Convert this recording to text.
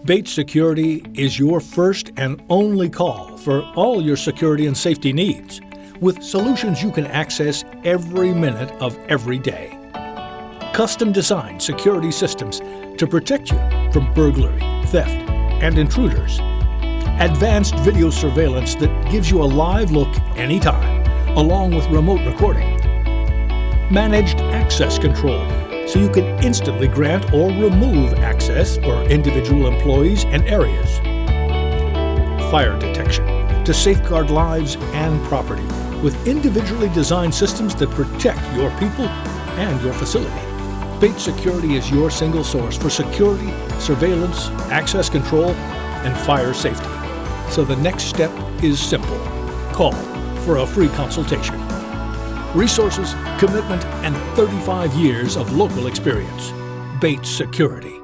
Bates Security is your first and only call for all your security and safety needs, with solutions you can access every minute of every day. Custom-designed security systems to protect you from burglary, theft, and intruders. Advanced video surveillance that gives you a live look anytime, along with remote recording. Managed access control, so you can instantly grant or remove access for individual employees and areas. Fire detection, to safeguard lives and property, with individually designed systems that protect your people and your facility. Bates Security is your single source for security, surveillance, access control, and fire safety. So the next step is simple. Call for a free consultation. Resources, commitment, and 35 years of local experience. Bates Security.